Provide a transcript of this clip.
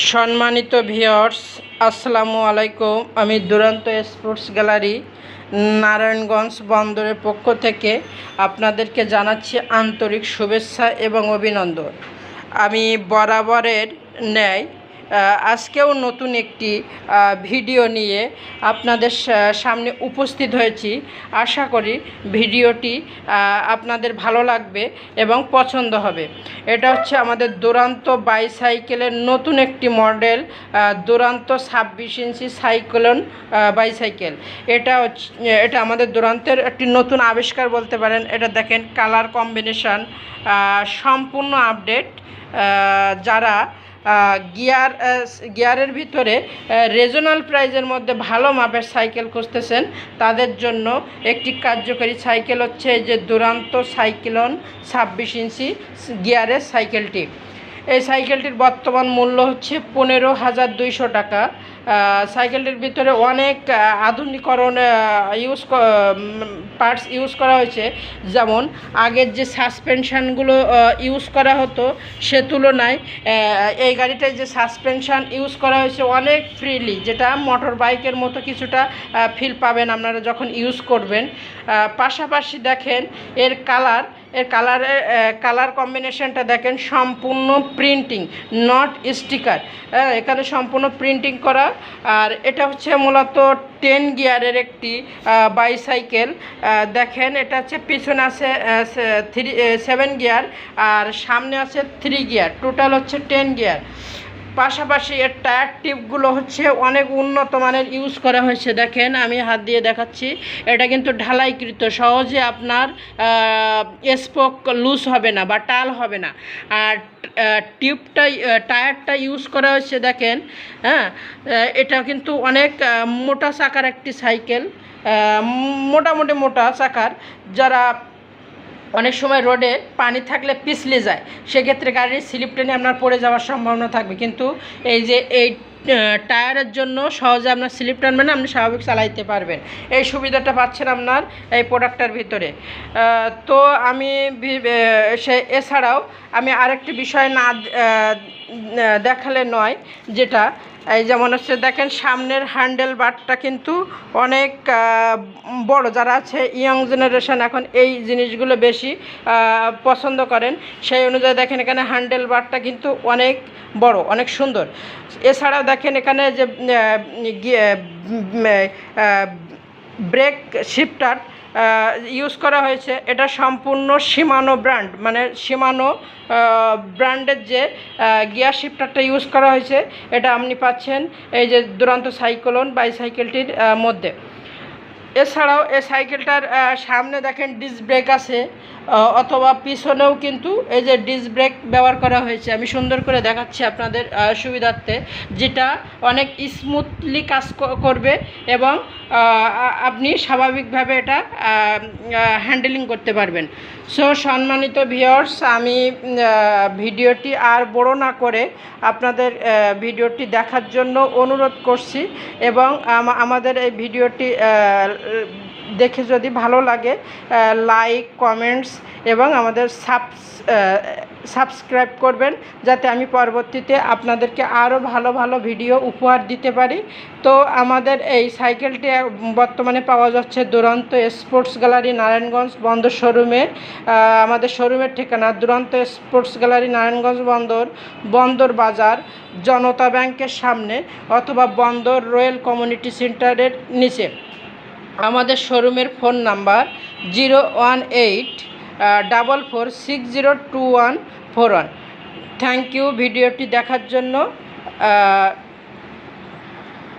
সম্মানিত ভিউয়ার্স, আসসালামু আলাইকুম। আমি দুরান্ত স্পোর্টস গ্যালারি নারায়ণগঞ্জ বন্দরের পক্ষ থেকে আপনাদেরকে জানাচ্ছি আন্তরিক শুভেচ্ছা এবং অভিনন্দন। আমি বরাবরের ন্যায় আজকেও নতুন একটি ভিডিও নিয়ে আপনাদের সামনে উপস্থিত হয়েছি। আশা করি ভিডিওটি আপনাদের ভালো লাগবে এবং পছন্দ হবে। এটা হচ্ছে আমাদের দুরান্ত বাইসাইকেলের নতুন একটি মডেল, দুরান্ত 26 ইঞ্চি সাইক্লোন বাইসাইকেল। এটা আমাদের দুরান্তের একটি নতুন আবিষ্কার বলতে পারেন। এটা দেখেন, কালার কম্বিনেশান সম্পূর্ণ আপডেট। যারা গিয়ারের ভিতরে রিজনাল প্রাইজের মধ্যে ভালো মাপের সাইকেল খুঁজতেছেন, তাদের জন্য একটি কার্যকরী সাইকেল হচ্ছে এই যে দুরান্ত সাইক্লোন 26 ইঞ্চি গিয়ারের সাইকেলটি। এই সাইকেলটির বর্তমান মূল্য হচ্ছে 15,200 টাকা। সাইকেলটির ভিতরে অনেক আধুনিকরণ পার্টস ইউজ করা হয়েছে। যেমন আগের যে সাসপেনশানগুলো ইউজ করা হতো সে তুলনায় এই গাড়িটায় যে সাসপেনশান ইউজ করা হয়েছে অনেক ফ্রিলি, যেটা মোটর বাইকের মতো কিছুটা ফিল পাবেন আপনারা যখন ইউজ করবেন। পাশাপাশি দেখেন এর কালার কম্বিনেশনটা দেখেন, সম্পূর্ণ প্রিন্টিং, নট স্টিকার। এখানে সম্পূর্ণ প্রিন্টিং করা। আর এটা হচ্ছে মূলত 10 গিয়ারের একটি বাইসাইকেল। দেখেন, এটা হচ্ছে পিছনে আছে 7 গিয়ার আর সামনে আছে 3 গিয়ার, টোটাল হচ্ছে 10 গিয়ার। পাশাপাশি এর টায়ার টিপগুলো হচ্ছে অনেক উন্নত মানের ইউজ করা হয়েছে। দেখেন, আমি হাত দিয়ে দেখাচ্ছি, এটা কিন্তু ঢালাইকৃত, সহজে আপনার স্পোক লুজ হবে না বা টাল হবে না। আর টায়ারটা ইউজ করা হয়েছে দেখেন, হ্যাঁ, এটা কিন্তু অনেক মোটা চাকার একটি সাইকেল, মোটামুটি মোটা চাকার। যারা অনেক সময় রোডে পানি থাকলে পিছলে যায়, সেক্ষেত্রে গাড়ির স্লিপ টেনে আপনার পড়ে যাওয়ার সম্ভাবনা থাকবে, কিন্তু এই টায়ারের জন্য সহজে আপনার স্লিপ টানবে না, আপনি স্বাভাবিক চালাইতে পারবেন। এই সুবিধাটা পাচ্ছেন আপনার এই প্রোডাক্টটার ভিতরে। তো আমি এছাড়াও আমি আরেকটি বিষয় না দেখালে নয়, যেটা এই যেমন হচ্ছে দেখেন, সামনের হ্যান্ডেল বারটা কিন্তু অনেক বড়। যারা আছে ইয়ং জেনারেশন এখন এই জিনিসগুলো বেশি পছন্দ করেন, সেই অনুযায়ী দেখেন এখানে হ্যান্ডেল বারটা কিন্তু অনেক বড়, অনেক সুন্দর। এছাড়াও দেখেন এখানে যে ব্রেক শিফটার ইউজ করা হয়েছে, এটা সম্পূর্ণ শিমানো ব্র্যান্ড, মানে শিমানো ব্র্যান্ডের যে গিয়ার শিফটারটা ইউজ করা হয়েছে, এটা আপনি পাচ্ছেন এই যে দুরান্ত সাইক্লোন বাইসাইকেলটির মধ্যে। এছাড়াও এই সাইকেলটার সামনে দেখেন ডিস্ক ব্রেক আছে, অথবা পিছনেও কিন্তু এই যে ডিস্ক ব্রেক ব্যবহার করা হয়েছে। আমি সুন্দর করে দেখাচ্ছি আপনাদের সুবিধার্থে, যেটা অনেক স্মুথলি কাজ করবে এবং আপনি স্বাভাবিকভাবে এটা হ্যান্ডেলিং করতে পারবেন। সো সম্মানিত ভিউয়ার্স, আমি ভিডিওটি আর বড় না করে আপনাদের ভিডিওটি দেখার জন্য অনুরোধ করছি, এবং আমাদের এই ভিডিওটি দেখে যদি ভালো লাগে লাইক, কমেন্টস এবং আমাদের সাবস্ক্রাইব করবেন, যাতে আমি পরবর্তীতে আপনাদেরকে আরও ভালো ভালো ভিডিও উপহার দিতে পারি। তো আমাদের এই সাইকেলটি বর্তমানে পাওয়া যাচ্ছে দুরান্ত স্পোর্টস গ্যালারি নারায়ণগঞ্জ বন্দর শোরুমে। আমাদের শোরুমের ঠিকানা দুরান্ত স্পোর্টস গ্যালারি নারায়ণগঞ্জ বন্দর বাজার, জনতা ব্যাংকের সামনে, অথবা বন্দর রয়্যাল কমিউনিটি সেন্টারের নিচে। আমাদের শোরুমের ফোন নাম্বার 01844602141। থ্যাংক ইউ ভিডিওটি দেখার জন্য।